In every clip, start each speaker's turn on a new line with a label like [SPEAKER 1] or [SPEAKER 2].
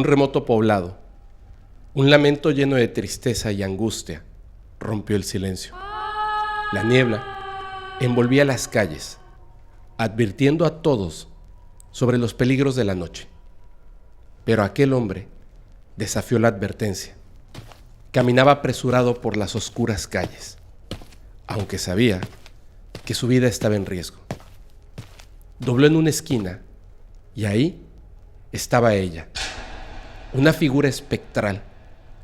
[SPEAKER 1] un remoto poblado, un lamento lleno de tristeza y angustia rompió el silencio. La niebla envolvía las calles, advirtiendo a todos sobre los peligros de la noche. Pero aquel hombre desafió la advertencia. Caminaba apresurado por las oscuras calles, aunque sabía que su vida estaba en riesgo. Dobló en una esquina y ahí estaba ella, una figura espectral,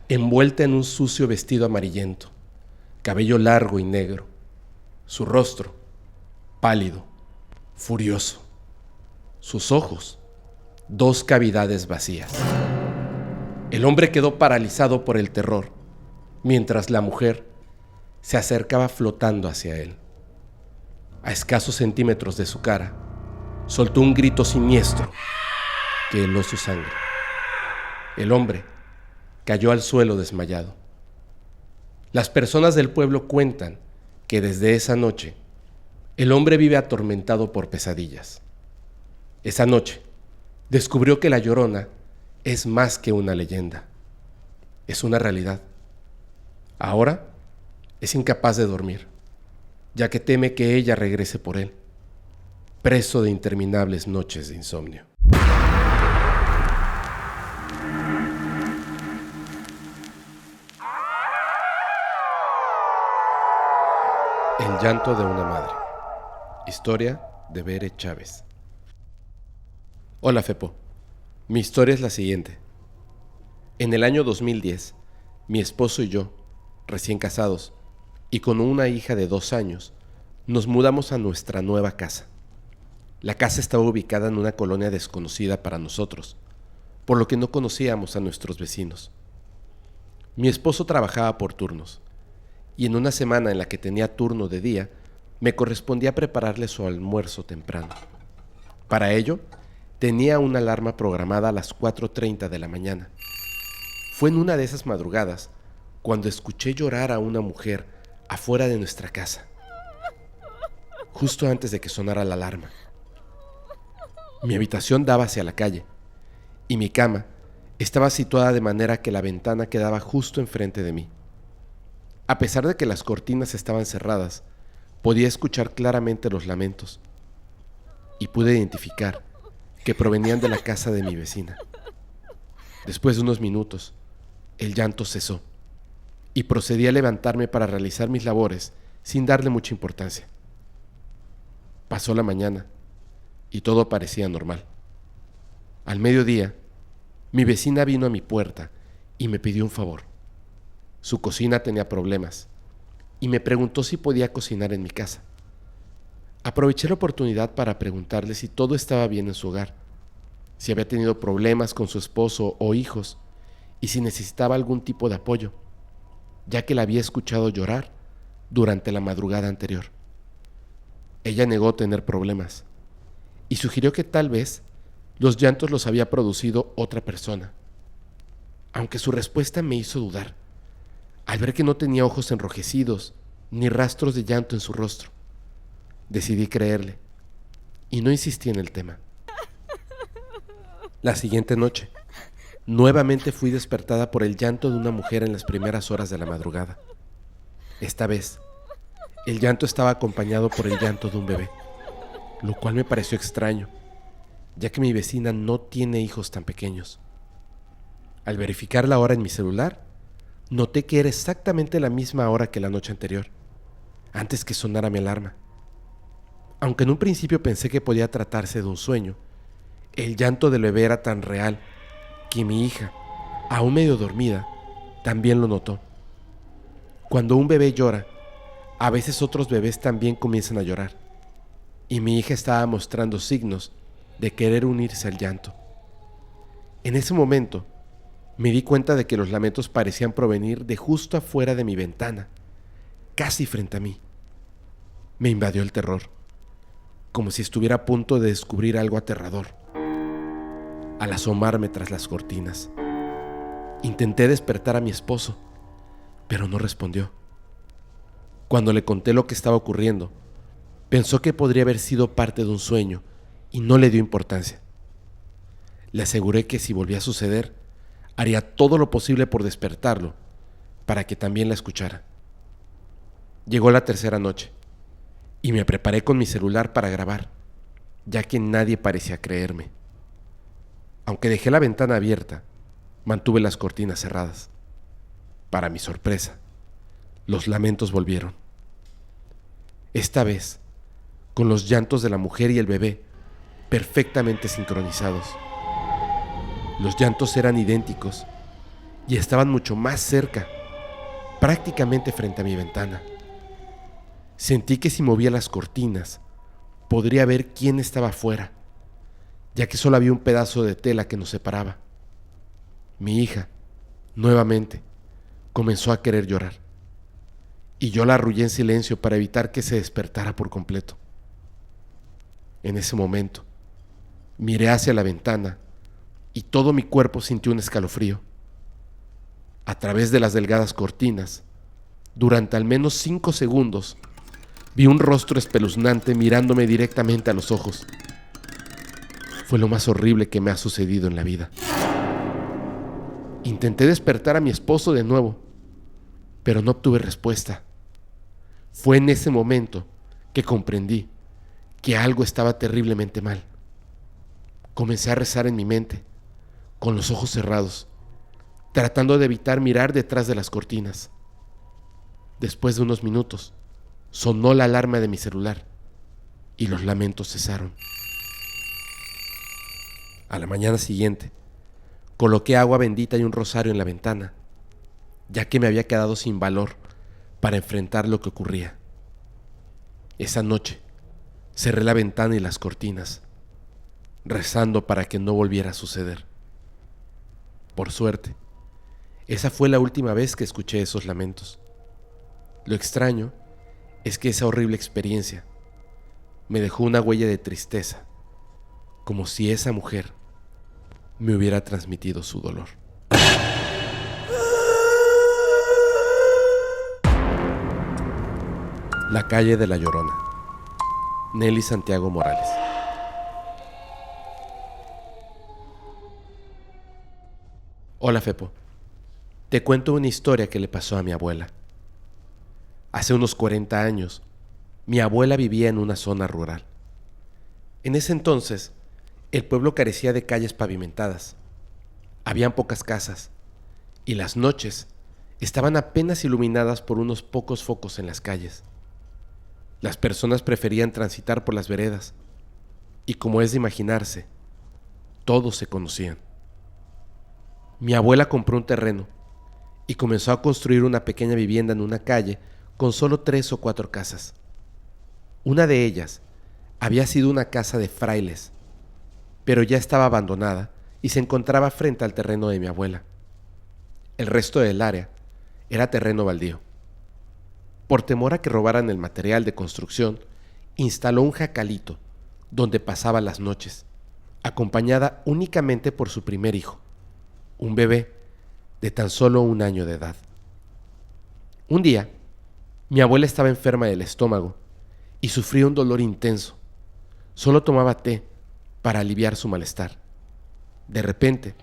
[SPEAKER 1] envuelta en un sucio vestido amarillento, cabello largo y negro, su rostro pálido, furioso, sus ojos, 2 cavidades vacías. El hombre quedó paralizado por el terror, mientras la mujer se acercaba flotando hacia él. A escasos centímetros de su cara, soltó un grito siniestro que heló su sangre. El hombre cayó al suelo desmayado. Las personas del pueblo cuentan que desde esa noche el hombre vive atormentado por pesadillas. Esa noche descubrió que la Llorona es más que una leyenda. Es una realidad. Ahora es incapaz de dormir, ya que teme que ella regrese por él, preso de interminables noches de insomnio. El llanto de una madre. Historia de Bere Chávez. Hola Fepo, mi historia es la siguiente. En el año 2010, mi esposo y yo, recién casados y con una hija de 2 años, nos mudamos a nuestra nueva casa. La casa estaba ubicada en una colonia desconocida para nosotros, por lo que no conocíamos a nuestros vecinos. Mi esposo trabajaba por turnos, y en una semana en la que tenía turno de día, me correspondía prepararle su almuerzo temprano. Para ello, tenía una alarma programada a las 4:30 de la mañana. Fue en una de esas madrugadas cuando escuché llorar a una mujer afuera de nuestra casa, justo antes de que sonara la alarma. Mi habitación daba hacia la calle y mi cama estaba situada de manera que la ventana quedaba justo enfrente de mí. A pesar de que las cortinas estaban cerradas, podía escuchar claramente los lamentos y pude identificar que provenían de la casa de mi vecina. Después de unos minutos, el llanto cesó y procedí a levantarme para realizar mis labores sin darle mucha importancia. Pasó la mañana y todo parecía normal. Al mediodía, mi vecina vino a mi puerta y me pidió un favor. Su cocina tenía problemas y me preguntó si podía cocinar en mi casa. Aproveché la oportunidad para preguntarle si todo estaba bien en su hogar, si había tenido problemas con su esposo o hijos y si necesitaba algún tipo de apoyo, ya que la había escuchado llorar durante la madrugada anterior. Ella negó tener problemas y sugirió que tal vez los llantos los había producido otra persona, aunque su respuesta me hizo dudar, al ver que no tenía ojos enrojecidos ni rastros de llanto en su rostro. Decidí creerle y no insistí en el tema. La siguiente noche, nuevamente fui despertada por el llanto de una mujer en las primeras horas de la madrugada. Esta vez, el llanto estaba acompañado por el llanto de un bebé, lo cual me pareció extraño, ya que mi vecina no tiene hijos tan pequeños. Al verificar la hora en mi celular, noté que era exactamente la misma hora que la noche anterior, antes que sonara mi alarma. Aunque en un principio pensé que podía tratarse de un sueño, el llanto del bebé era tan real que mi hija, aún medio dormida, también lo notó. Cuando un bebé llora, a veces otros bebés también comienzan a llorar, y mi hija estaba mostrando signos de querer unirse al llanto. En ese momento, me di cuenta de que los lamentos parecían provenir de justo afuera de mi ventana, casi frente a mí. Me invadió el terror, como si estuviera a punto de descubrir algo aterrador. Al asomarme tras las cortinas, intenté despertar a mi esposo, pero no respondió. Cuando le conté lo que estaba ocurriendo, pensó que podría haber sido parte de un sueño y no le dio importancia. Le aseguré que si volvía a suceder, Haría todo lo posible por despertarlo, para que también la escuchara. Llegó la tercera noche, y me preparé con mi celular para grabar, ya que nadie parecía creerme. Aunque dejé la ventana abierta, mantuve las cortinas cerradas. Para mi sorpresa, los lamentos volvieron. Esta vez, con los llantos de la mujer y el bebé perfectamente sincronizados. Los llantos eran idénticos y estaban mucho más cerca, prácticamente frente a mi ventana. Sentí que si movía las cortinas, podría ver quién estaba afuera, ya que solo había un pedazo de tela que nos separaba. Mi hija, nuevamente, comenzó a querer llorar, y yo la arrullé en silencio para evitar que se despertara por completo. En ese momento, miré hacia la ventana y todo mi cuerpo sintió un escalofrío. A través de las delgadas cortinas, durante al menos 5 segundos, vi un rostro espeluznante mirándome directamente a los ojos. Fue lo más horrible que me ha sucedido en la vida. Intenté despertar a mi esposo de nuevo, pero no obtuve respuesta. Fue en ese momento que comprendí que algo estaba terriblemente mal. Comencé a rezar en mi mente, con los ojos cerrados, tratando de evitar mirar detrás de las cortinas. Después de unos minutos, sonó la alarma de mi celular y los lamentos cesaron. A la mañana siguiente, coloqué agua bendita y un rosario en la ventana, ya que me había quedado sin valor para enfrentar lo que ocurría. Esa noche, cerré la ventana y las cortinas, rezando para que no volviera a suceder. Por suerte, esa fue la última vez que escuché esos lamentos. Lo extraño es que esa horrible experiencia me dejó una huella de tristeza, como si esa mujer me hubiera transmitido su dolor. La calle de La Llorona. Nelly Santiago Morales. Hola, Fepo. Te cuento una historia que le pasó a mi abuela. Hace unos 40 años, mi abuela vivía en una zona rural. En ese entonces, el pueblo carecía de calles pavimentadas. Habían pocas casas y las noches estaban apenas iluminadas por unos pocos focos en las calles. Las personas preferían transitar por las veredas y, como es de imaginarse, todos se conocían. Mi abuela compró un terreno y comenzó a construir una pequeña vivienda en una calle con solo 3 o 4 casas. Una de ellas había sido una casa de frailes, pero ya estaba abandonada y se encontraba frente al terreno de mi abuela. El resto del área era terreno baldío. Por temor a que robaran el material de construcción, instaló un jacalito donde pasaba las noches, acompañada únicamente por su primer hijo, un bebé de tan solo 1 año de edad. Un día, mi abuela estaba enferma del estómago y sufría un dolor intenso. Solo tomaba té para aliviar su malestar. De repente,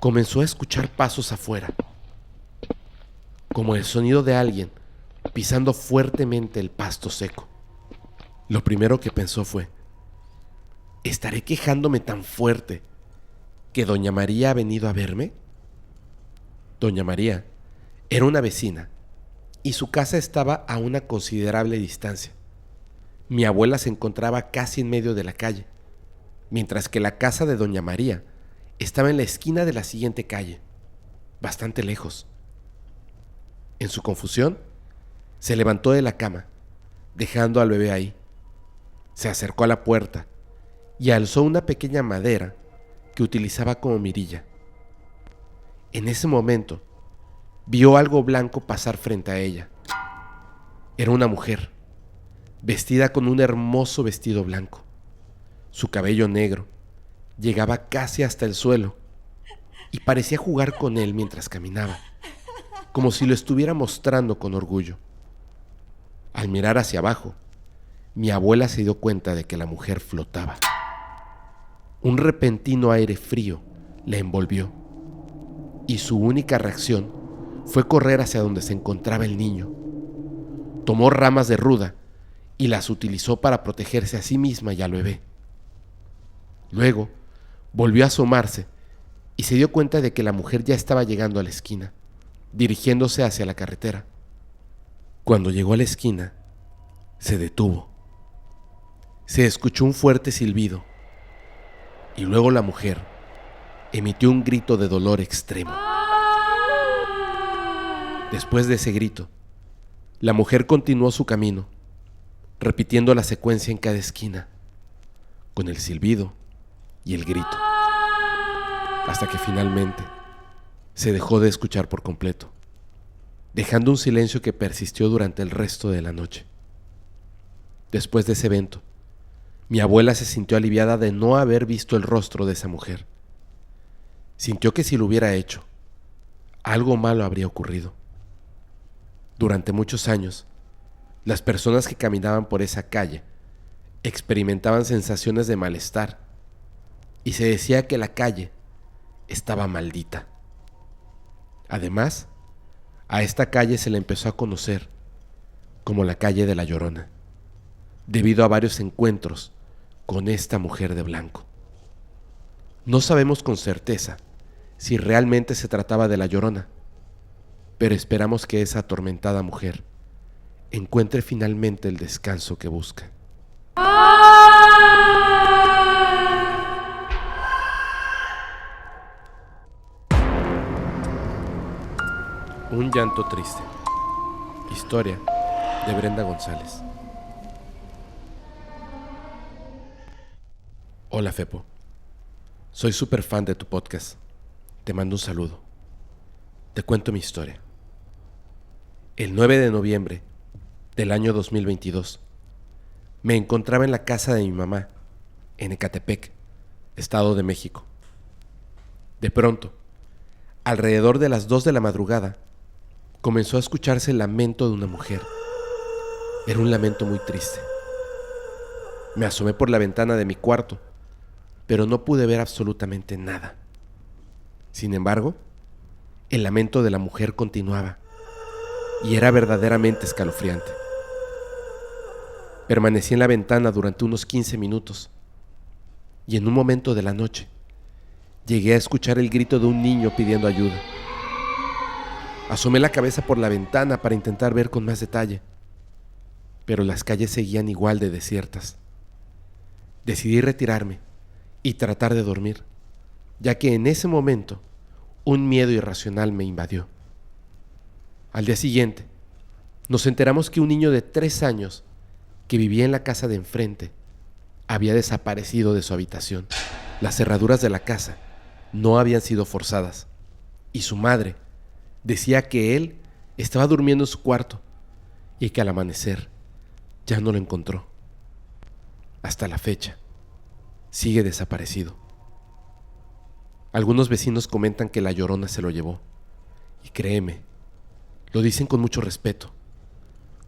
[SPEAKER 1] comenzó a escuchar pasos afuera, como el sonido de alguien pisando fuertemente el pasto seco. Lo primero que pensó fue: ¿estaré quejándome tan fuerte que doña María ha venido a verme? Doña María era una vecina y su casa estaba a una considerable distancia. Mi abuela se encontraba casi en medio de la calle, mientras que la casa de doña María estaba en la esquina de la siguiente calle, bastante lejos. En su confusión, se levantó de la cama, dejando al bebé ahí. Se acercó a la puerta y alzó una pequeña madera que utilizaba como mirilla. En ese momento, vio algo blanco pasar frente a ella. Era una mujer, vestida con un hermoso vestido blanco. Su cabello negro llegaba casi hasta el suelo y parecía jugar con él mientras caminaba, como si lo estuviera mostrando con orgullo. Al mirar hacia abajo, mi abuela se dio cuenta de que la mujer flotaba. Un repentino aire frío la envolvió y su única reacción fue correr hacia donde se encontraba el niño. Tomó ramas de ruda y las utilizó para protegerse a sí misma y al bebé. Luego, volvió a asomarse y se dio cuenta de que la mujer ya estaba llegando a la esquina, dirigiéndose hacia la carretera. Cuando llegó a la esquina, se detuvo. Se escuchó un fuerte silbido y luego la mujer emitió un grito de dolor extremo. Después de ese grito, la mujer continuó su camino, repitiendo la secuencia en cada esquina, con el silbido y el grito, hasta que finalmente se dejó de escuchar por completo, dejando un silencio que persistió durante el resto de la noche. Después de ese evento, mi abuela se sintió aliviada de no haber visto el rostro de esa mujer. Sintió que si lo hubiera hecho, algo malo habría ocurrido. Durante muchos años, las personas que caminaban por esa calle experimentaban sensaciones de malestar y se decía que la calle estaba maldita. Además, a esta calle se le empezó a conocer como la calle de la Llorona, debido a varios encuentros con esta mujer de blanco. No sabemos con certeza si realmente se trataba de la Llorona, pero esperamos que esa atormentada mujer encuentre finalmente el descanso que busca. Un llanto triste. Historia de Brenda González. Hola Fepo, soy súper fan de tu podcast. Te mando un saludo. Te cuento mi historia. El 9 de noviembre del año 2022, me encontraba en la casa de mi mamá, en Ecatepec, Estado de México. De pronto, alrededor de las 2 de la madrugada, comenzó a escucharse el lamento de una mujer. Era un lamento muy triste. Me asomé por la ventana de mi cuarto, pero no pude ver absolutamente nada. Sin embargo, el lamento de la mujer continuaba y era verdaderamente escalofriante. Permanecí en la ventana durante unos 15 minutos y en un momento de la noche llegué a escuchar el grito de un niño pidiendo ayuda. Asomé la cabeza por la ventana para intentar ver con más detalle, pero las calles seguían igual de desiertas. Decidí retirarme y tratar de dormir, ya que en ese momento un miedo irracional me invadió. Al día siguiente, nos enteramos que un niño de 3 años que vivía en la casa de enfrente había desaparecido de su habitación. Las cerraduras de la casa no habían sido forzadas y su madre decía que él estaba durmiendo en su cuarto y que al amanecer ya no lo encontró. Hasta la fecha, sigue desaparecido. Algunos vecinos comentan que la Llorona se lo llevó. Y créeme, lo dicen con mucho respeto,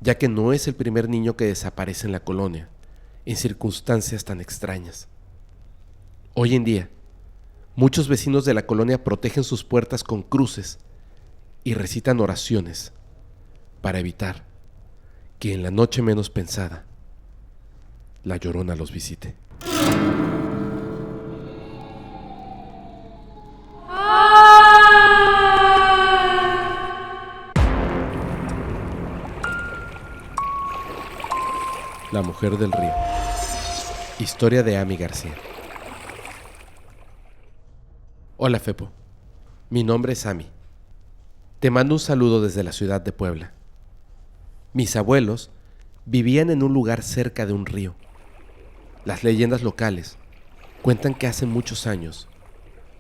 [SPEAKER 1] ya que no es el primer niño que desaparece en la colonia, en circunstancias tan extrañas. Hoy en día, muchos vecinos de la colonia protegen sus puertas con cruces y recitan oraciones para evitar que en la noche menos pensada, la Llorona los visite. La mujer del río. Historia de Ami García. Hola Fepo, mi nombre es Ami. Te mando un saludo desde la ciudad de Puebla. Mis abuelos vivían en un lugar cerca de un río. Las leyendas locales cuentan que hace muchos años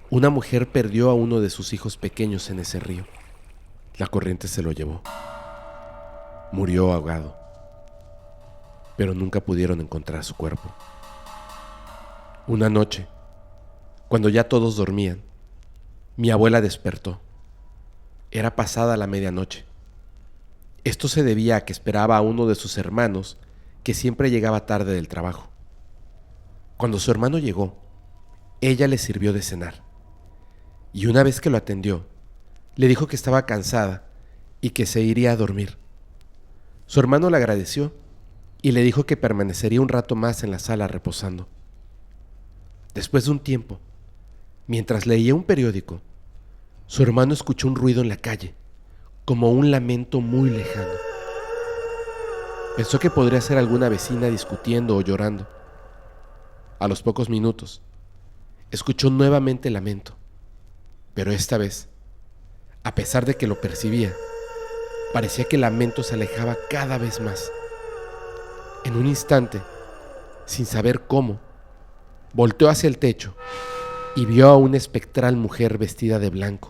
[SPEAKER 1] una mujer perdió a uno de sus hijos pequeños en ese río. La corriente se lo llevó. Murió ahogado, pero nunca pudieron encontrar su cuerpo. Una noche, cuando ya todos dormían, mi abuela despertó. Era pasada la medianoche. Esto se debía a que esperaba a uno de sus hermanos que siempre llegaba tarde del trabajo. Cuando su hermano llegó, ella le sirvió de cenar. Y una vez que lo atendió, Le dijo que estaba cansada y que se iría a dormir. Su hermano le agradeció y le dijo que permanecería un rato más en la sala reposando. Después de un tiempo, mientras leía un periódico, su hermano escuchó un ruido en la calle, como un lamento muy lejano. Pensó que podría ser alguna vecina discutiendo o llorando. A los pocos minutos, escuchó nuevamente el lamento, pero esta vez, a pesar de que lo percibía, parecía que el lamento se alejaba cada vez más. En un instante, sin saber cómo, volteó hacia el techo y vio a una espectral mujer vestida de blanco,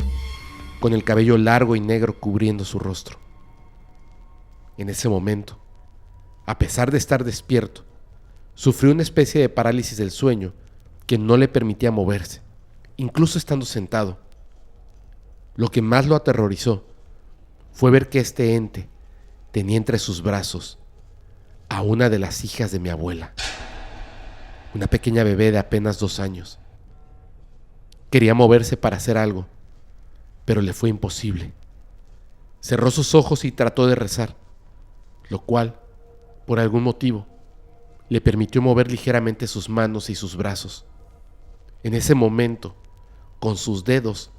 [SPEAKER 1] con el cabello largo y negro cubriendo su rostro. En ese momento, a pesar de estar despierto, sufrió una especie de parálisis del sueño que no le permitía moverse, incluso estando sentado. Lo que más lo aterrorizó fue ver que este ente tenía entre sus brazos a una de las hijas de mi abuela, una pequeña bebé de apenas 2 años. Quería moverse para hacer algo, pero le fue imposible. Cerró sus ojos y trató de rezar, lo cual, por algún motivo, le permitió mover ligeramente sus manos y sus brazos. En ese momento, con sus dedos,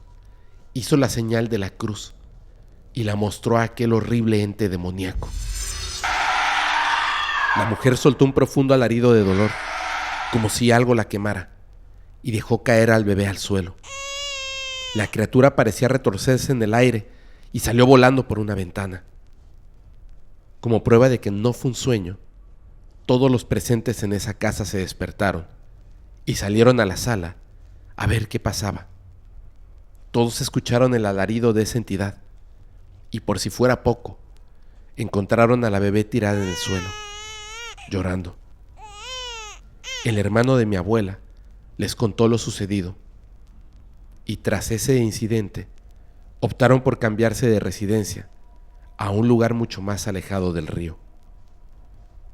[SPEAKER 1] hizo la señal de la cruz y la mostró a aquel horrible ente demoníaco. La mujer soltó un profundo alarido de dolor, como si algo la quemara, y dejó caer al bebé al suelo. La criatura parecía retorcerse en el aire y salió volando por una ventana. Como prueba de que no fue un sueño, todos los presentes en esa casa se despertaron y salieron a la sala a ver qué pasaba. Todos escucharon el alarido de esa entidad y, por si fuera poco, encontraron a la bebé tirada en el suelo, llorando. El hermano de mi abuela les contó lo sucedido y, tras ese incidente, optaron por cambiarse de residencia a un lugar mucho más alejado del río.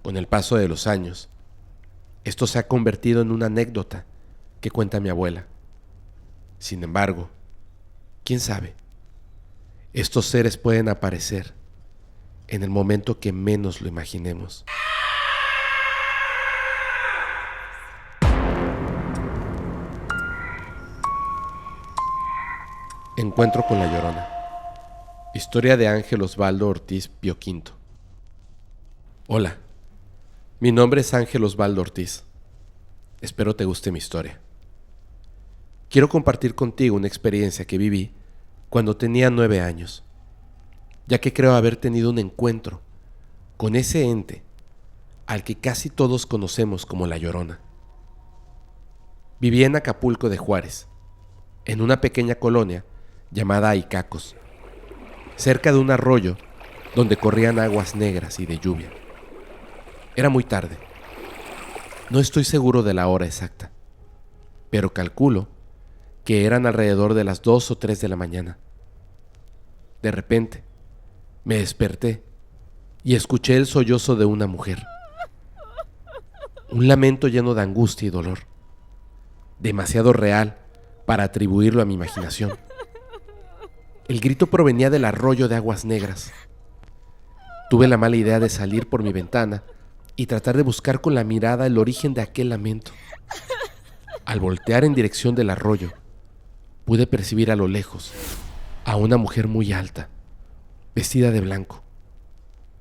[SPEAKER 1] Con el paso de los años, esto se ha convertido en una anécdota que cuenta mi abuela. Sin embargo, ¿quién sabe? Estos seres pueden aparecer en el momento que menos lo imaginemos. Encuentro con la Llorona. Historia de Ángel Osvaldo Ortiz Pioquinto. Hola, mi nombre es Ángel Osvaldo Ortiz. Espero te guste mi historia. Quiero compartir contigo una experiencia que viví cuando tenía 9 años, ya que creo haber tenido un encuentro con ese ente al que casi todos conocemos como la Llorona. Vivía en Acapulco de Juárez, en una pequeña colonia llamada Icacos, cerca de un arroyo donde corrían aguas negras y de lluvia. Era muy tarde. No estoy seguro de la hora exacta, pero calculo que eran alrededor de las 2 o 3 de la mañana. De repente, me desperté y escuché el sollozo de una mujer. Un lamento lleno de angustia y dolor, demasiado real para atribuirlo a mi imaginación. El grito provenía del arroyo de aguas negras. Tuve la mala idea de salir por mi ventana y tratar de buscar con la mirada el origen de aquel lamento. Al voltear en dirección del arroyo, pude percibir a lo lejos a una mujer muy alta, vestida de blanco.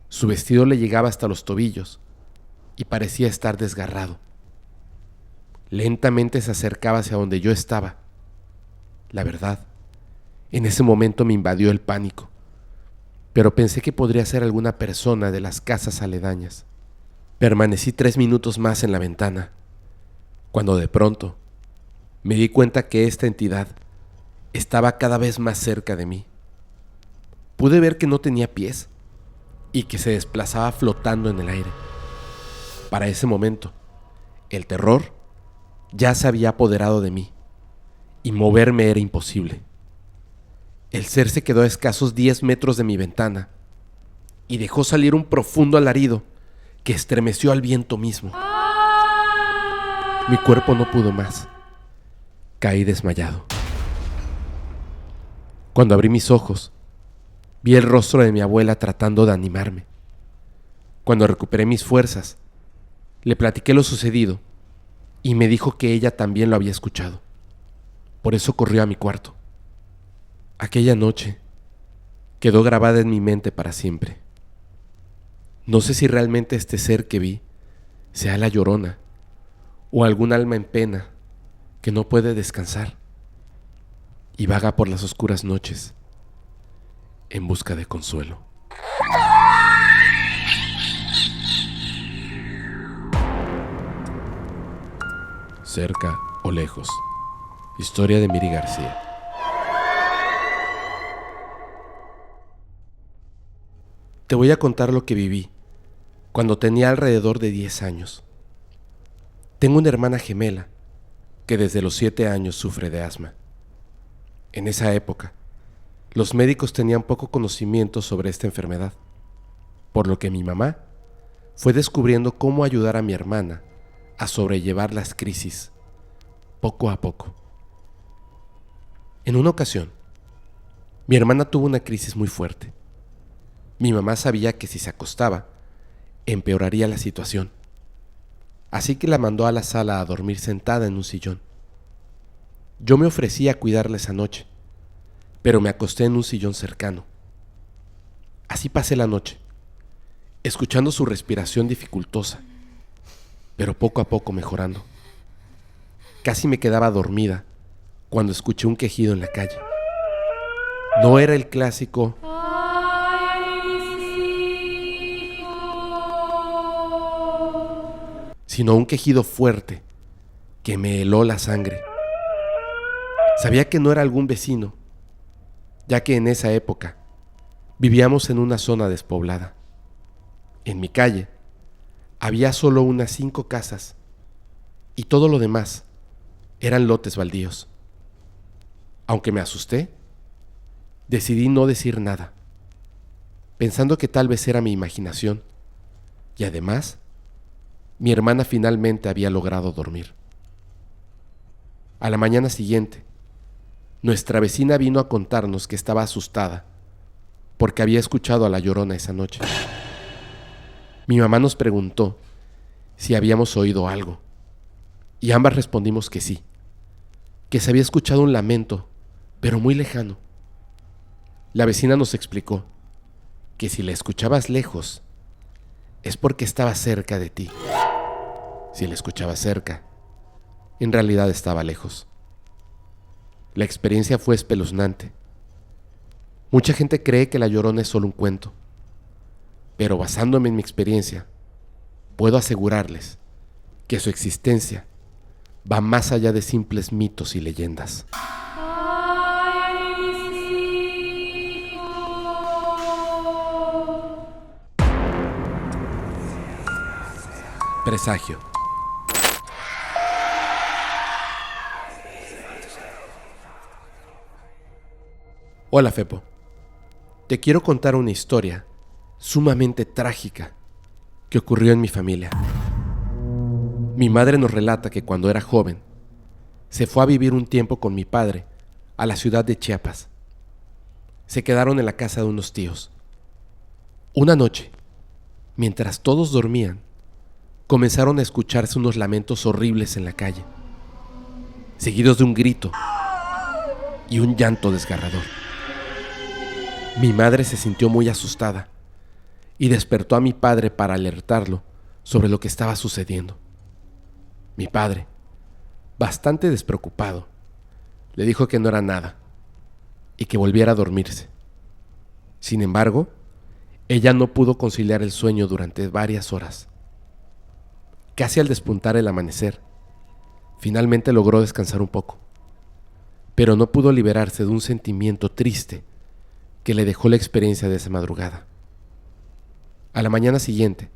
[SPEAKER 1] Su vestido le llegaba hasta los tobillos y parecía estar desgarrado. Lentamente se acercaba hacia donde yo estaba. La verdad, en ese momento me invadió el pánico, pero pensé que podría ser alguna persona de las casas aledañas. Permanecí 3 minutos más en la ventana, cuando de pronto me di cuenta que esta entidad estaba cada vez más cerca de mí. Pude ver que no tenía pies y que se desplazaba flotando en el aire. Para ese momento, el terror ya se había apoderado de mí y moverme era imposible. El ser se quedó a escasos 10 metros de mi ventana y dejó salir un profundo alarido que estremeció al viento mismo. Mi cuerpo no pudo más. Caí desmayado. Cuando abrí mis ojos, vi el rostro de mi abuela tratando de animarme. Cuando recuperé mis fuerzas, le platiqué lo sucedido y me dijo que ella también lo había escuchado. Por eso corrió a mi cuarto. Aquella noche quedó grabada en mi mente para siempre. No sé si realmente este ser que vi sea la Llorona o algún alma en pena que no puede descansar y vaga por las oscuras noches en busca de consuelo. Cerca o lejos. Historia de Miri García. Te voy a contar lo que viví cuando tenía alrededor de 10 años. Tengo una hermana gemela que desde los 7 años sufre de asma. En esa época, los médicos tenían poco conocimiento sobre esta enfermedad, por lo que mi mamá fue descubriendo cómo ayudar a mi hermana a sobrellevar las crisis, poco a poco. En una ocasión, mi hermana tuvo una crisis muy fuerte. Mi mamá sabía que si se acostaba, empeoraría la situación. Así que la mandó a la sala a dormir sentada en un sillón. Yo me ofrecí a cuidarla esa noche, pero me acosté en un sillón cercano. Así pasé la noche, escuchando su respiración dificultosa, pero poco a poco mejorando. Casi me quedaba dormida cuando escuché un quejido en la calle. No era el clásico sino un quejido fuerte que me heló la sangre. Sabía que no era algún vecino, ya que en esa época vivíamos en una zona despoblada. En mi calle había solo unas 5 casas y todo lo demás eran lotes baldíos. Aunque me asusté, decidí no decir nada, pensando que tal vez era mi imaginación y además mi hermana finalmente había logrado dormir. A la mañana siguiente, nuestra vecina vino a contarnos que estaba asustada porque había escuchado a la Llorona esa noche. Mi mamá nos preguntó si habíamos oído algo y ambas respondimos que sí, que se había escuchado un lamento, pero muy lejano. La vecina nos explicó que si la escuchabas lejos es porque estaba cerca de ti. Si la escuchabas cerca, en realidad estaba lejos. La experiencia fue espeluznante. Mucha gente cree que la Llorona es solo un cuento, pero basándome en mi experiencia, puedo asegurarles que su existencia va más allá de simples mitos y leyendas. Presagio. Hola, Fepo. Te quiero contar una historia sumamente trágica que ocurrió en mi familia. Mi madre nos relata que cuando era joven, se fue a vivir un tiempo con mi padre a la ciudad de Chiapas. Se quedaron en la casa de unos tíos. Una noche, mientras todos dormían, comenzaron a escucharse unos lamentos horribles en la calle, seguidos de un grito y un llanto desgarrador. Mi madre se sintió muy asustada y despertó a mi padre para alertarlo sobre lo que estaba sucediendo. Mi padre, bastante despreocupado, le dijo que no era nada y que volviera a dormirse. Sin embargo, ella no pudo conciliar el sueño durante varias horas. Casi al despuntar el amanecer, finalmente logró descansar un poco, pero no pudo liberarse de un sentimiento triste que le dejó la experiencia de esa madrugada. A la mañana siguiente,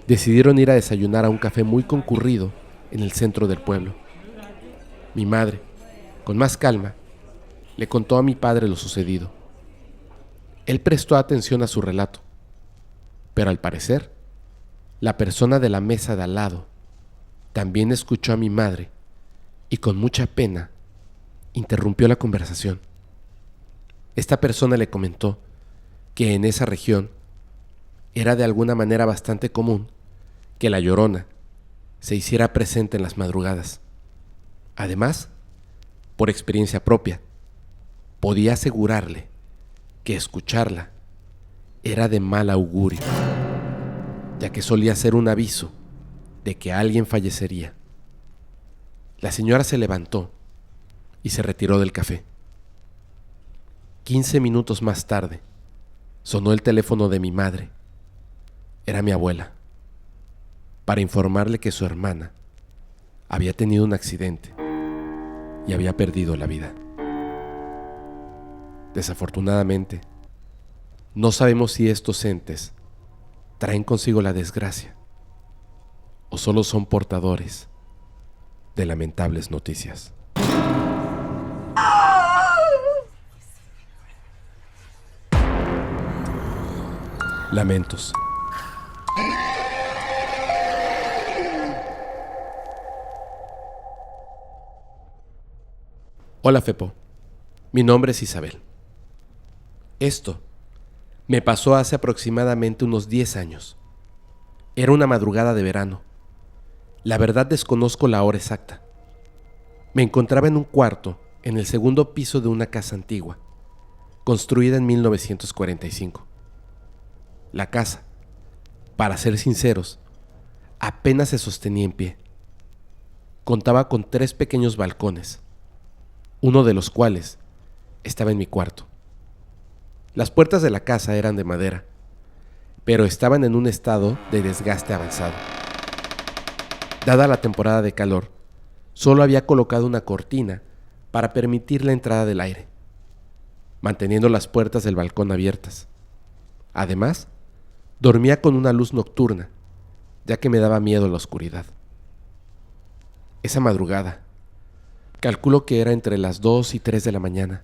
[SPEAKER 1] decidieron ir a desayunar a un café muy concurrido en el centro del pueblo. Mi madre, con más calma, le contó a mi padre lo sucedido. Él prestó atención a su relato, pero al parecer, la persona de la mesa de al lado también escuchó a mi madre y con mucha pena interrumpió la conversación. Esta persona le comentó que en esa región era de alguna manera bastante común que la Llorona se hiciera presente en las madrugadas. Además, por experiencia propia, podía asegurarle que escucharla era de mal augurio, ya que solía ser un aviso de que alguien fallecería. La señora se levantó y se retiró del café. 15 minutos más tarde, sonó el teléfono de mi madre. Era mi abuela, para informarle que su hermana había tenido un accidente y había perdido la vida. Desafortunadamente, no sabemos si estos entes traen consigo la desgracia o solo son portadores de lamentables noticias. Lamentos. Hola Fepo, mi nombre es Isabel. Esto me pasó hace aproximadamente unos 10 años. Era una madrugada de verano. La verdad desconozco la hora exacta. Me encontraba en un cuarto en el segundo piso de una casa antigua, construida en 1945. La casa, para ser sinceros, apenas se sostenía en pie. Contaba con 3 pequeños balcones, uno de los cuales estaba en mi cuarto. Las puertas de la casa eran de madera, pero estaban en un estado de desgaste avanzado. Dada la temporada de calor, solo había colocado una cortina para permitir la entrada del aire, manteniendo las puertas del balcón abiertas. Además, dormía con una luz nocturna, ya que me daba miedo la oscuridad. Esa madrugada, calculo que era entre las 2 y 3 de la mañana,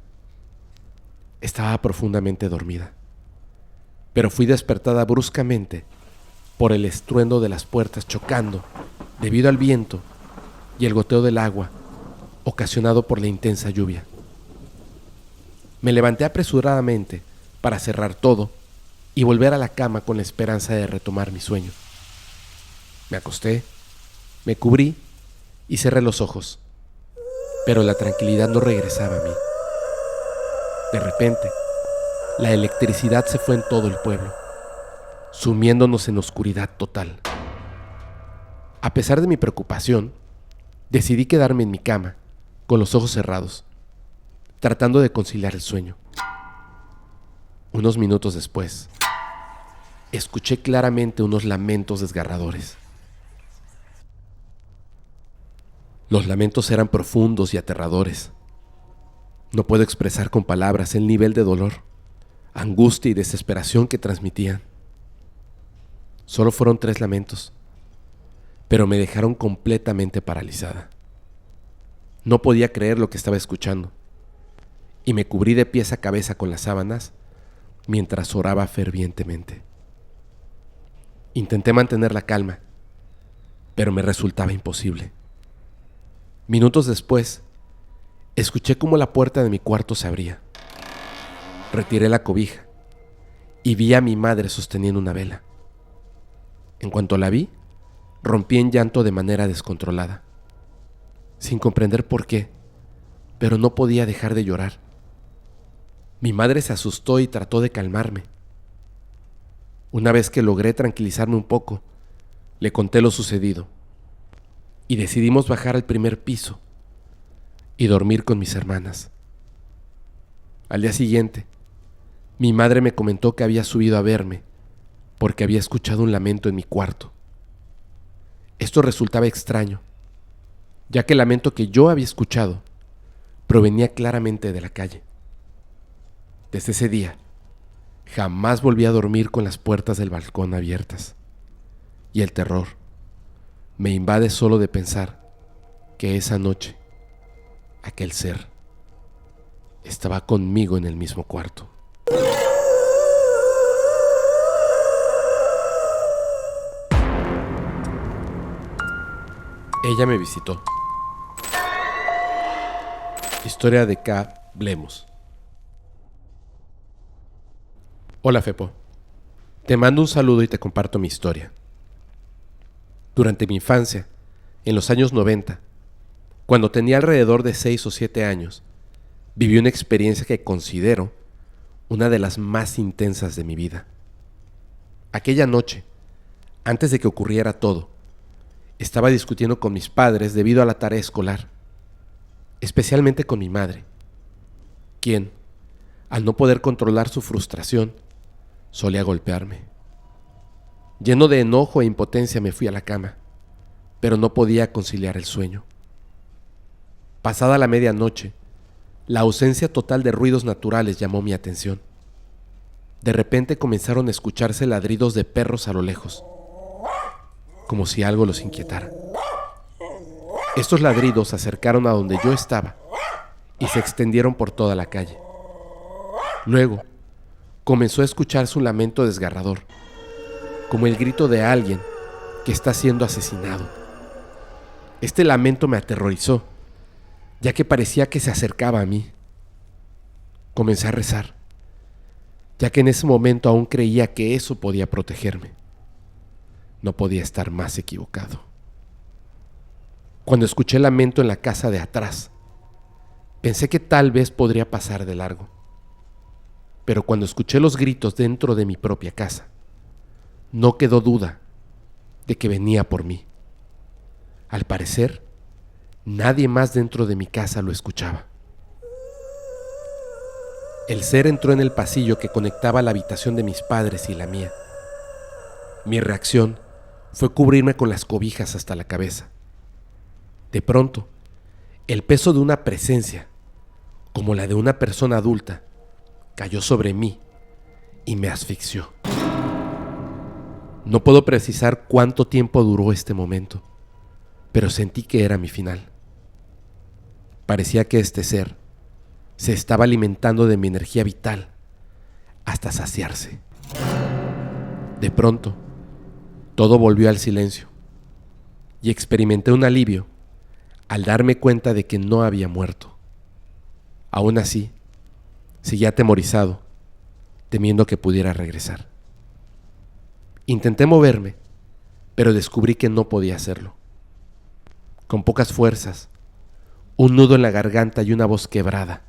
[SPEAKER 1] estaba profundamente dormida, pero fui despertada bruscamente por el estruendo de las puertas chocando debido al viento y el goteo del agua ocasionado por la intensa lluvia. Me levanté apresuradamente para cerrar todo y volver a la cama con la esperanza de retomar mi sueño. Me acosté, me cubrí y cerré los ojos, pero la tranquilidad no regresaba a mí. De repente, la electricidad se fue en todo el pueblo, sumiéndonos en oscuridad total. A pesar de mi preocupación, decidí quedarme en mi cama, con los ojos cerrados, tratando de conciliar el sueño. Unos minutos después, escuché claramente unos lamentos desgarradores. Los lamentos eran profundos y aterradores. No puedo expresar con palabras el nivel de dolor, angustia y desesperación que transmitían. Solo fueron 3 lamentos, pero me dejaron completamente paralizada. No podía creer lo que estaba escuchando, y me cubrí de pies a cabeza con las sábanas mientras oraba fervientemente. Intenté mantener la calma, pero me resultaba imposible. Minutos después, escuché cómo la puerta de mi cuarto se abría. Retiré la cobija y vi a mi madre sosteniendo una vela. En cuanto la vi, rompí en llanto de manera descontrolada, sin comprender por qué, pero no podía dejar de llorar. Mi madre se asustó y trató de calmarme. Una vez que logré tranquilizarme un poco, le conté lo sucedido y decidimos bajar al primer piso y dormir con mis hermanas. Al día siguiente, mi madre me comentó que había subido a verme porque había escuchado un lamento en mi cuarto. Esto resultaba extraño, ya que el lamento que yo había escuchado provenía claramente de la calle. Desde ese día, jamás volví a dormir con las puertas del balcón abiertas, y el terror me invade solo de pensar que esa noche aquel ser estaba conmigo en el mismo cuarto. Ella me visitó. Historia de K. Blemos. Hola Fepo, te mando un saludo y te comparto mi historia. Durante mi infancia, en los años 90, cuando tenía alrededor de 6 o 7 años, viví una experiencia que considero una de las más intensas de mi vida. Aquella noche, antes de que ocurriera todo, estaba discutiendo con mis padres debido a la tarea escolar, especialmente con mi madre, quien, al no poder controlar su frustración, solía golpearme. Lleno de enojo e impotencia me fui a la cama, pero no podía conciliar el sueño. Pasada la medianoche, la ausencia total de ruidos naturales llamó mi atención. De repente comenzaron a escucharse ladridos de perros a lo lejos, como si algo los inquietara. Estos ladridos se acercaron a donde yo estaba y se extendieron por toda la calle. Luego, comenzó a escucharse un lamento desgarrador, como el grito de alguien que está siendo asesinado. Este lamento me aterrorizó, ya que parecía que se acercaba a mí. Comencé a rezar, ya que en ese momento aún creía que eso podía protegerme. No podía estar más equivocado. Cuando escuché el lamento en la casa de atrás, pensé que tal vez podría pasar de largo. Pero cuando escuché los gritos dentro de mi propia casa, no quedó duda de que venía por mí. Al parecer, nadie más dentro de mi casa lo escuchaba. El ser entró en el pasillo que conectaba la habitación de mis padres y la mía. Mi reacción fue cubrirme con las cobijas hasta la cabeza. De pronto, el peso de una presencia, como la de una persona adulta, cayó sobre mí y me asfixió. No puedo precisar cuánto tiempo duró este momento, pero sentí que era mi final. Parecía que este ser se estaba alimentando de mi energía vital hasta saciarse. De pronto, todo volvió al silencio y experimenté un alivio al darme cuenta de que no había muerto. Aún así, seguía atemorizado, temiendo que pudiera regresar. Intenté moverme, pero descubrí que no podía hacerlo. Con pocas fuerzas, un nudo en la garganta y una voz quebrada,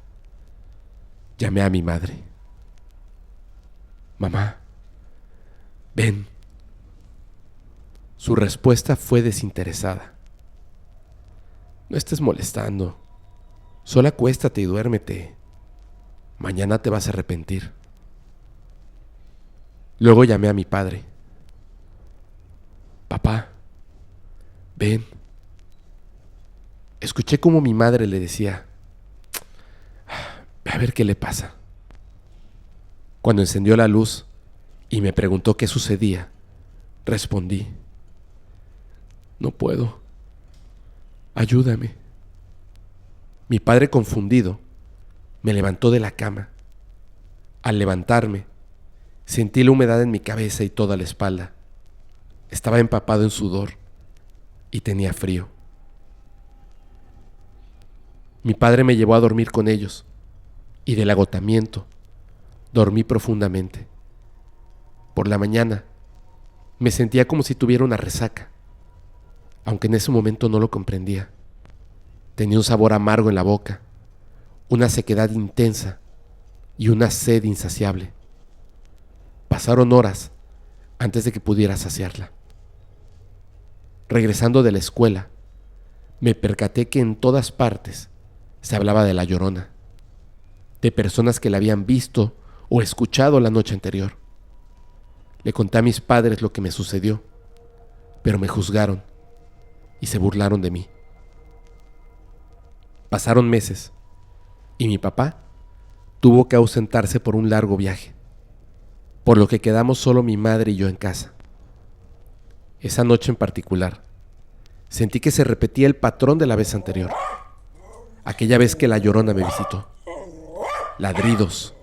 [SPEAKER 1] llamé a mi madre. Mamá, ven. Su respuesta fue desinteresada. No estés molestando. Solo acuéstate y duérmete. Mañana te vas a arrepentir. Luego llamé a mi padre. Papá, ven. Escuché cómo mi madre le decía, ve a ver qué le pasa. Cuando encendió la luz y me preguntó qué sucedía, respondí, no puedo. Ayúdame. Mi padre, confundido, me levantó de la cama. Al levantarme, sentí la humedad en mi cabeza y toda la espalda. Estaba empapado en sudor y tenía frío. Mi padre me llevó a dormir con ellos y del agotamiento dormí profundamente. Por la mañana me sentía como si tuviera una resaca, aunque en ese momento no lo comprendía. Tenía un sabor amargo en la boca, una sequedad intensa y una sed insaciable. Pasaron horas antes de que pudiera saciarla. Regresando de la escuela, me percaté que en todas partes se hablaba de la Llorona, de personas que la habían visto o escuchado la noche anterior. Le conté a mis padres lo que me sucedió, pero me juzgaron y se burlaron de mí. Pasaron meses y mi papá tuvo que ausentarse por un largo viaje, por lo que quedamos solo mi madre y yo en casa. Esa noche en particular, sentí que se repetía el patrón de la vez anterior, aquella vez que la Llorona me visitó. Ladridos,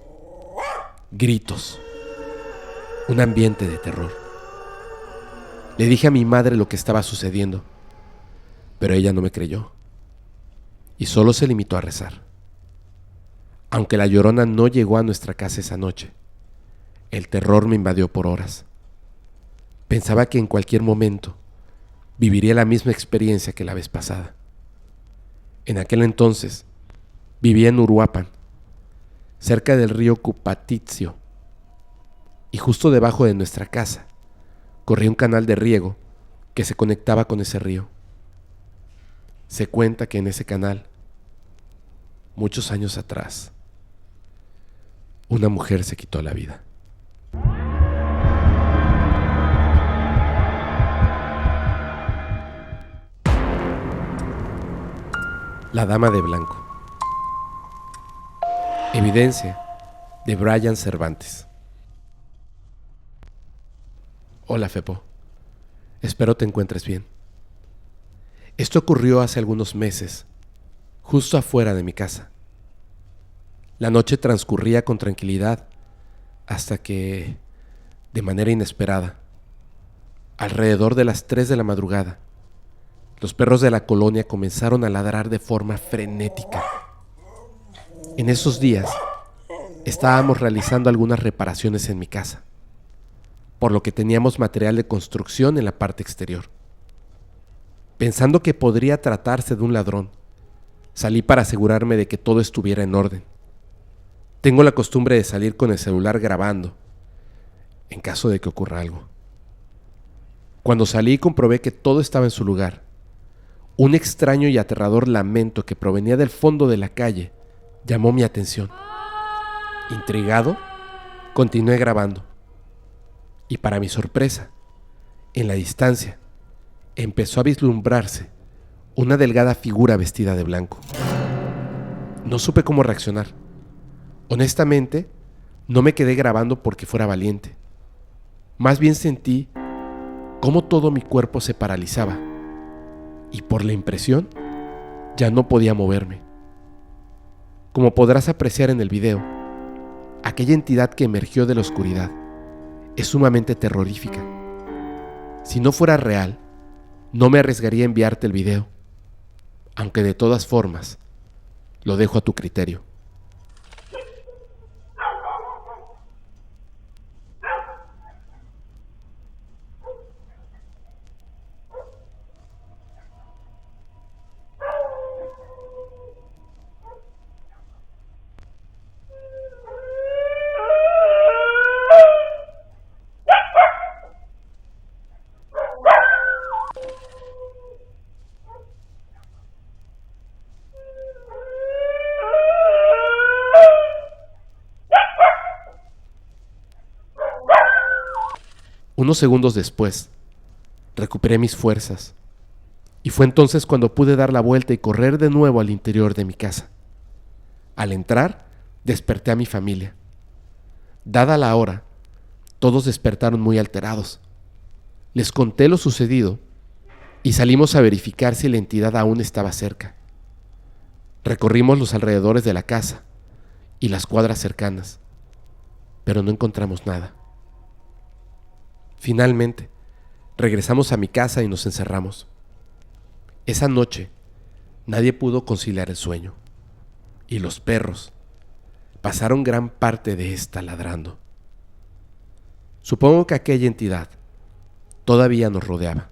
[SPEAKER 1] gritos, un ambiente de terror. Le dije a mi madre lo que estaba sucediendo, pero ella no me creyó y solo se limitó a rezar. Aunque la Llorona no llegó a nuestra casa esa noche, El terror me invadió por horas. Pensaba que en cualquier momento viviría la misma experiencia que la vez pasada. En aquel entonces vivía en Uruapan, cerca del río Cupatizio, y justo debajo de nuestra casa corría un canal de riego que se conectaba con ese río. Se cuenta que en ese canal, muchos años atrás, una mujer se quitó la vida. La Dama de Blanco. Evidencia de Brian Cervantes. Hola, Fepo. Espero te encuentres bien. Esto ocurrió hace algunos meses, justo afuera de mi casa. La noche transcurría con tranquilidad hasta que, de manera inesperada, alrededor de las 3 de la madrugada, los perros de la colonia comenzaron a ladrar de forma frenética. En esos días, estábamos realizando algunas reparaciones en mi casa, por lo que teníamos material de construcción en la parte exterior. Pensando que podría tratarse de un ladrón, salí para asegurarme de que todo estuviera en orden. Tengo la costumbre de salir con el celular grabando, en caso de que ocurra algo. Cuando salí comprobé que todo estaba en su lugar. Un extraño y aterrador lamento que provenía del fondo de la calle llamó mi atención. Intrigado, continué grabando. Y para mi sorpresa, en la distancia, empezó a vislumbrarse una delgada figura vestida de blanco. No supe cómo reaccionar. Honestamente, no me quedé grabando porque fuera valiente. Más bien sentí cómo todo mi cuerpo se paralizaba y por la impresión ya no podía moverme. Como podrás apreciar en el video, aquella entidad que emergió de la oscuridad es sumamente terrorífica. Si no fuera real, no me arriesgaría a enviarte el video, aunque de todas formas, lo dejo a tu criterio. Unos segundos después, recuperé mis fuerzas y fue entonces cuando pude dar la vuelta y correr de nuevo al interior de mi casa. Al entrar, desperté a mi familia. Dada la hora, todos despertaron muy alterados. Les conté lo sucedido y salimos a verificar si la entidad aún estaba cerca. Recorrimos los alrededores de la casa y las cuadras cercanas, pero no encontramos nada. Finalmente, regresamos a mi casa y nos encerramos. Esa noche, nadie pudo conciliar el sueño, y los perros pasaron gran parte de esta ladrando. Supongo que aquella entidad todavía nos rodeaba,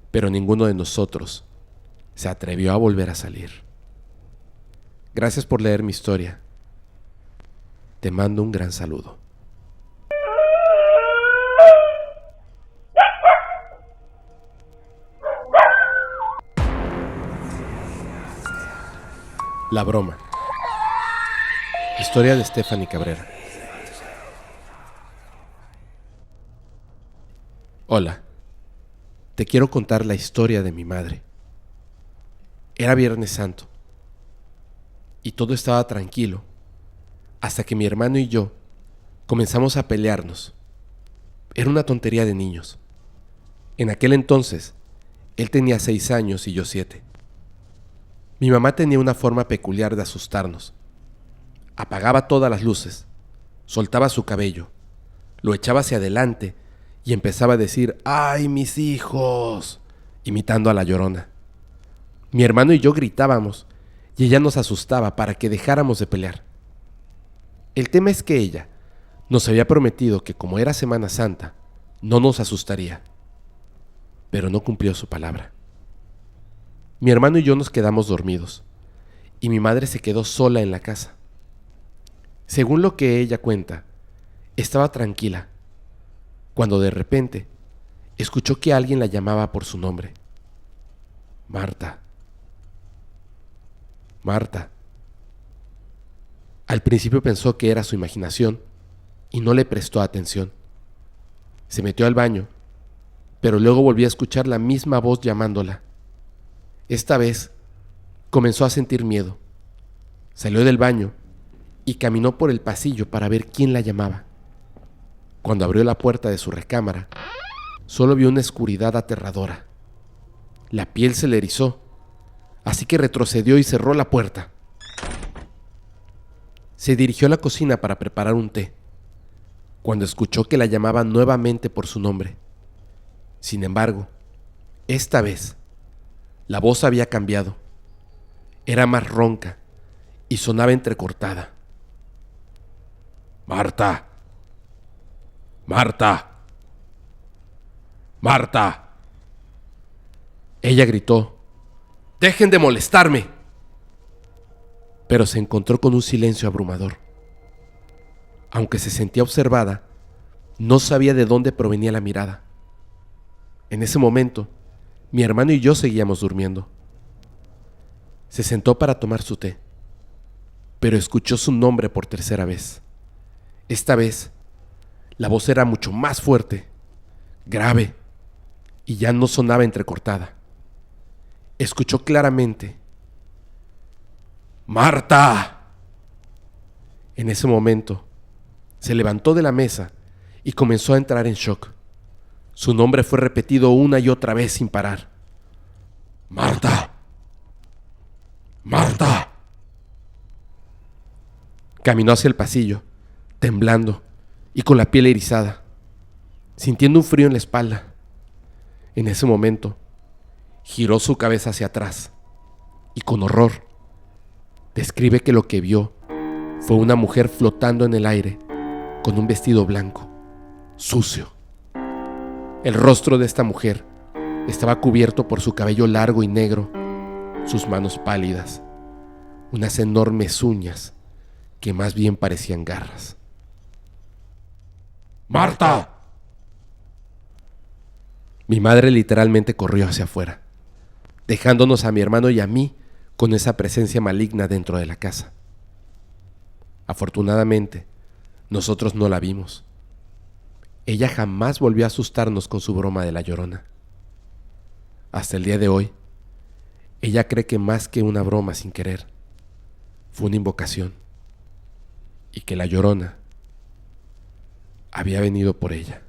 [SPEAKER 1] pero ninguno de nosotros se atrevió a volver a salir. Gracias por leer mi historia. Te mando un gran saludo. La broma. Historia de Stephanie Cabrera. Hola. Te quiero contar la historia de mi madre. Era Viernes Santo y todo estaba tranquilo hasta que mi hermano y yo comenzamos a pelearnos. Era una tontería de niños. En aquel entonces, él tenía 6 años y yo 7. Mi mamá tenía una forma peculiar de asustarnos. Apagaba todas las luces, soltaba su cabello, lo echaba hacia adelante y empezaba a decir ¡ay, mis hijos!, imitando a la Llorona. Mi hermano y yo gritábamos y ella nos asustaba para que dejáramos de pelear. El tema es que ella Nos había prometido que como era Semana Santa, no nos asustaría, pero no cumplió su palabra. Mi hermano y yo nos quedamos dormidos, y mi madre se quedó sola en la casa. Según lo que ella cuenta, estaba tranquila, cuando de repente escuchó que alguien la llamaba por su nombre. Marta. Marta. Al principio pensó que era su imaginación y no le prestó atención. Se metió al baño, pero luego volvió a escuchar la misma voz llamándola. Esta vez comenzó a sentir miedo. Salió del baño y caminó por el pasillo para ver quién la llamaba. Cuando abrió la puerta de su recámara, solo vio una oscuridad aterradora. La piel se le erizó, así que retrocedió y cerró la puerta. Se dirigió a la cocina para preparar un té, cuando escuchó que la llamaban nuevamente por su nombre. Sin embargo, esta vez, la voz había cambiado. Era más ronca y sonaba entrecortada. Marta. Marta. Marta. Ella gritó: ¡Dejen de molestarme! Pero se encontró con un silencio abrumador. Aunque se sentía observada, no sabía de dónde provenía la mirada. En ese momento, mi hermano y yo seguíamos durmiendo. Se sentó para tomar su té, pero escuchó su nombre por tercera vez. Esta vez, la voz era mucho más fuerte, grave, y ya no sonaba entrecortada. Escuchó claramente: ¡Marta! En ese momento, se levantó de la mesa y comenzó a entrar en shock. Su nombre fue repetido una y otra vez sin parar. ¡Marta! ¡Marta! Caminó hacia el pasillo, temblando y con la piel erizada, sintiendo un frío en la espalda. En ese momento, giró su cabeza hacia atrás y con horror describe que lo que vio fue una mujer flotando en el aire con un vestido blanco, sucio. El rostro de esta mujer estaba cubierto por su cabello largo y negro, sus manos pálidas, unas enormes uñas que más bien parecían garras. ¡Marta! Mi madre literalmente corrió hacia afuera, dejándonos a mi hermano y a mí con esa presencia maligna dentro de la casa. Afortunadamente, nosotros no la vimos. Ella jamás volvió a asustarnos con su broma de la Llorona. Hasta el día de hoy, ella cree que más que una broma sin querer, fue una invocación y que la Llorona había venido por ella.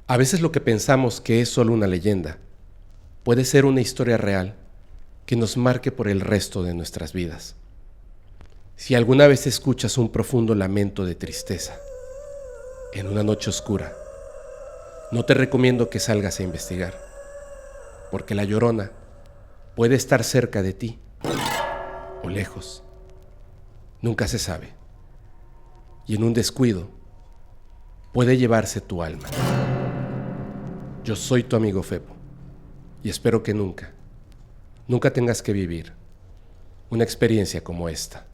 [SPEAKER 1] A veces lo que pensamos que es solo una leyenda puede ser una historia real que nos marque por el resto de nuestras vidas. Si alguna vez escuchas un profundo lamento de tristeza en una noche oscura, no te recomiendo que salgas a investigar, porque la Llorona puede estar cerca de ti o lejos. Nunca se sabe. Y en un descuido puede llevarse tu alma. Yo soy tu amigo Fepo y espero que nunca tengas que vivir una experiencia como esta.